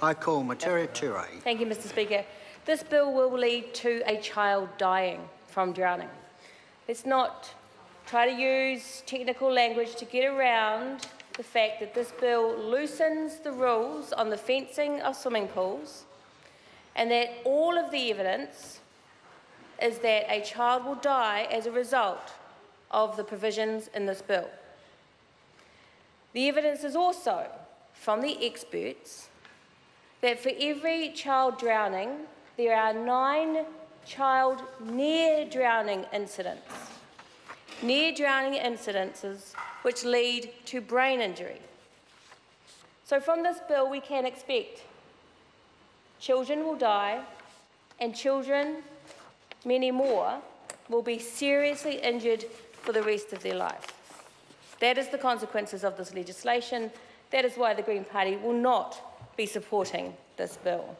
I call Materia Ture. Thank you, Mr Speaker. This bill will lead to a child dying from drowning. Let's not try to use technical language to get around the fact that this bill loosens the rules on the fencing of swimming pools, and that all of the evidence is that a child will die as a result of the provisions in this bill. The evidence is also from the experts that for every child drowning, there are 9 child near-drowning incidents. Near-drowning incidences which lead to brain injury. So from this bill we can expect children will die, and children, many more, will be seriously injured for the rest of their life. That is the consequences of this legislation. That is why the Green Party will not be supporting this bill.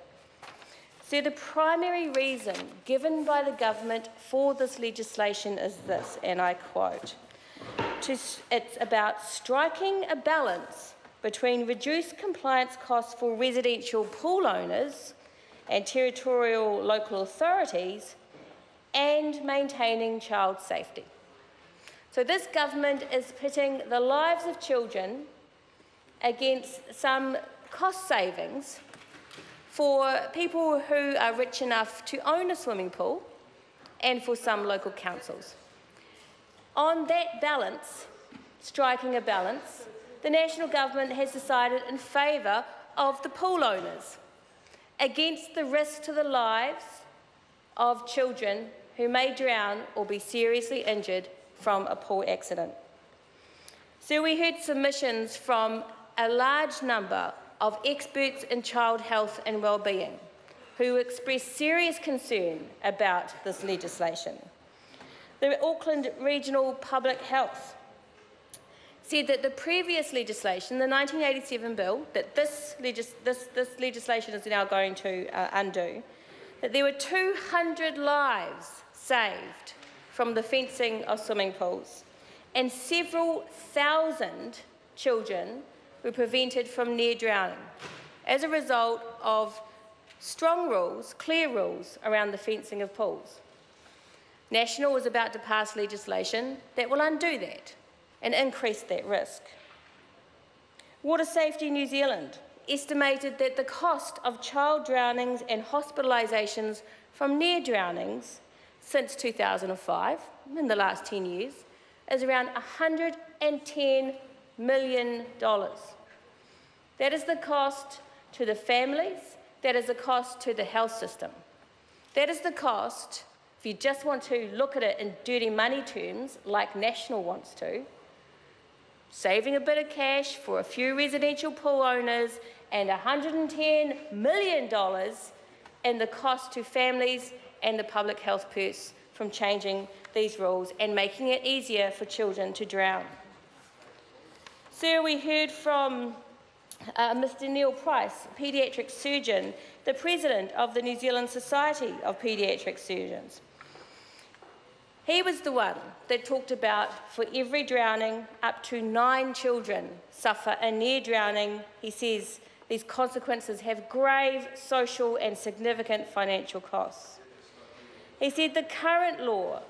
So the primary reason given by the government for this legislation is this, and I quote, "It's about striking a balance between reduced compliance costs for residential pool owners and territorial local authorities and maintaining child safety." So this government is pitting the lives of children against some cost savings for people who are rich enough to own a swimming pool and for some local councils. On that balance, striking a balance, the national government has decided in favour of the pool owners, against the risk to the lives of children who may drown or be seriously injured from a pool accident. So we heard submissions from a large number of experts in child health and wellbeing who expressed serious concern about this legislation. The Auckland Regional Public Health said that the previous legislation, the 1987 bill, that this legislation is now going to undo, that there were 200 lives saved from the fencing of swimming pools, and several thousand children were prevented from near drowning as a result of strong rules, clear rules around the fencing of pools. National was about to pass legislation that will undo that and increase that risk. Water Safety New Zealand estimated that the cost of child drownings and hospitalisations from near drownings since 2005, in the last 10 years, is around $110 million. That is the cost to the families, that is the cost to the health system. That is the cost, if you just want to look at it in dirty money terms, like National wants to, saving a bit of cash for a few residential pool owners and $110 million in the cost to families and the public health purse from changing these rules and making it easier for children to drown. Sir, we heard from Mr Neil Price, paediatric surgeon, the president of the New Zealand Society of Paediatric Surgeons. He was the one that talked about for every drowning, up to 9 children suffer a near drowning. He says these consequences have grave social and significant financial costs. He said the current law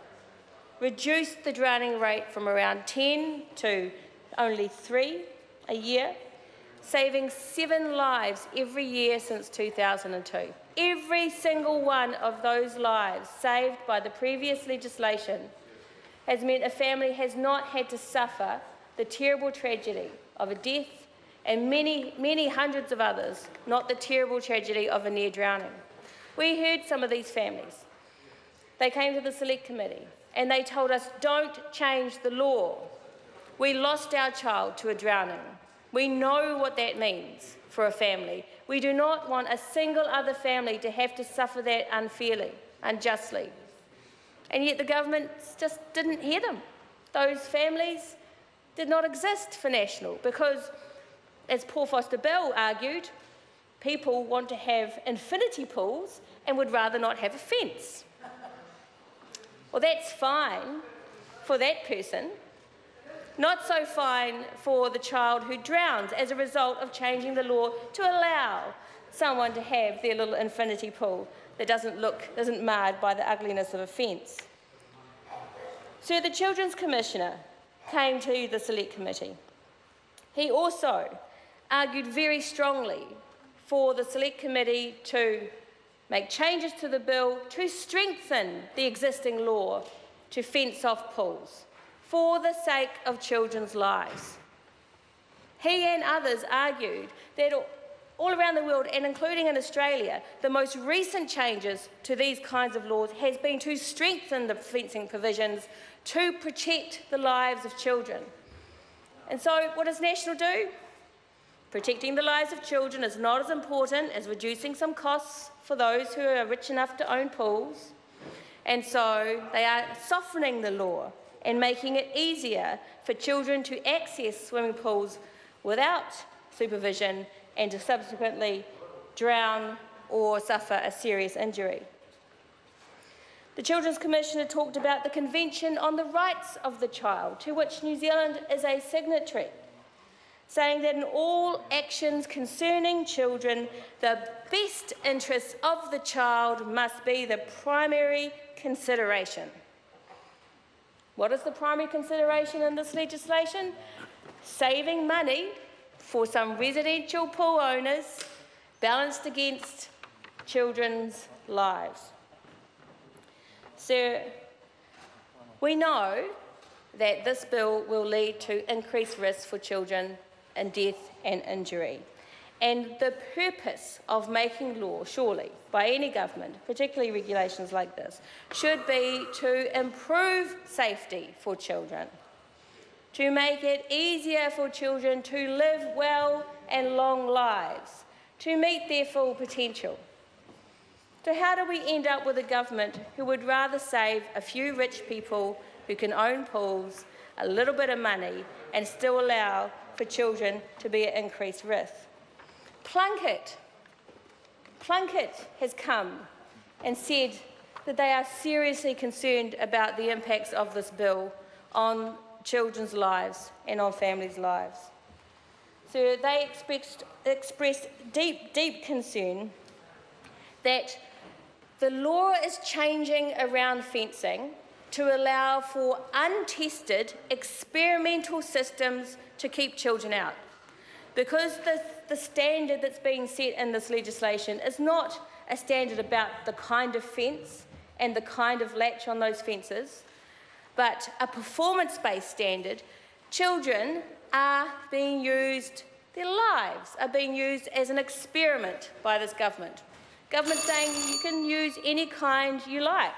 reduced the drowning rate from around 10 to only 3 a year, saving 7 lives every year since 2002. Every single one of those lives saved by the previous legislation has meant a family has not had to suffer the terrible tragedy of a death and many hundreds of others, not the terrible tragedy of a near drowning. We heard some of these families. They came to the Select Committee and they told us, don't change the law. We lost our child to a drowning. We know what that means for a family. We do not want a single other family to have to suffer that unfairly, unjustly. And yet the government just didn't hear them. Those families did not exist for National because, as Paul Foster-Bell argued, people want to have infinity pools and would rather not have a fence. Well, that's fine for that person. Not so fine for the child who drowns as a result of changing the law to allow someone to have their little infinity pool that isn't marred by the ugliness of a fence. So the Children's Commissioner came to the Select Committee. He also argued very strongly for the Select Committee to make changes to the bill to strengthen the existing law to fence off pools for the sake of children's lives. He and others argued that all around the world, and including in Australia, the most recent changes to these kinds of laws has been to strengthen the fencing provisions to protect the lives of children. And so what does National do? Protecting the lives of children is not as important as reducing some costs for those who are rich enough to own pools. And so they are softening the law and making it easier for children to access swimming pools without supervision and to subsequently drown or suffer a serious injury. The Children's Commissioner talked about the Convention on the Rights of the Child, to which New Zealand is a signatory, saying that in all actions concerning children, the best interests of the child must be the primary consideration. What is the primary consideration in this legislation? Saving money for some residential pool owners balanced against children's lives. So we know that this bill will lead to increased risk for children in death and injury. And the purpose of making law, surely, by any government, particularly regulations like this, should be to improve safety for children, to make it easier for children to live well and long lives, to meet their full potential. So how do we end up with a government who would rather save a few rich people who can own pools a little bit of money and still allow for children to be at increased risk? Plunkett has come and said that they are seriously concerned about the impacts of this bill on children's lives and on families' lives. So they expressed deep concern that the law is changing around fencing to allow for untested experimental systems to keep children out. Because the standard that's being set in this legislation is not a standard about the kind of fence and the kind of latch on those fences, but a performance-based standard, children are being used, their lives are being used as an experiment by this government. Government saying you can use any kind you like.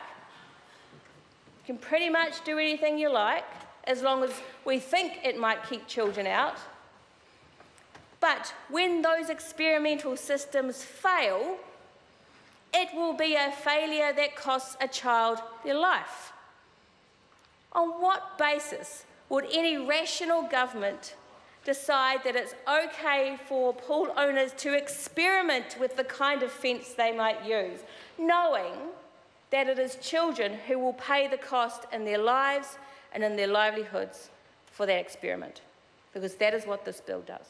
You can pretty much do anything you like as long as we think it might keep children out. But when those experimental systems fail, it will be a failure that costs a child their life. On what basis would any rational government decide that it's okay for pool owners to experiment with the kind of fence they might use, knowing that it is children who will pay the cost in their lives and in their livelihoods for that experiment? Because that is what this bill does.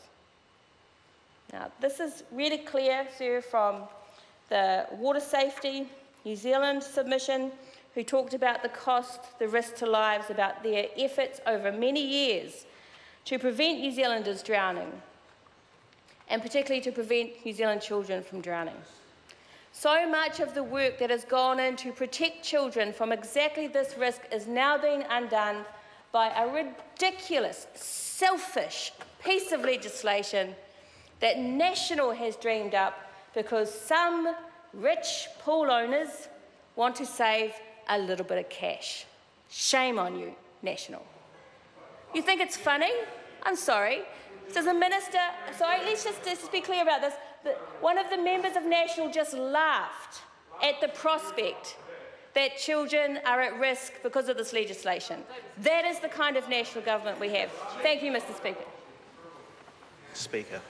Now, this is really clear, sir, from the Water Safety New Zealand submission, who talked about the cost, the risk to lives, about their efforts over many years to prevent New Zealanders drowning, and particularly to prevent New Zealand children from drowning. So much of the work that has gone in to protect children from exactly this risk is now being undone by a ridiculous, selfish piece of legislation that National has dreamed up because some rich pool owners want to save a little bit of cash. Shame on you, National. You think it's funny? I'm sorry. Does the minister... Sorry, let's just be clear about this. One of the members of National just laughed at the prospect that children are at risk because of this legislation. That is the kind of national government we have. Thank you, Mr. Speaker. Speaker.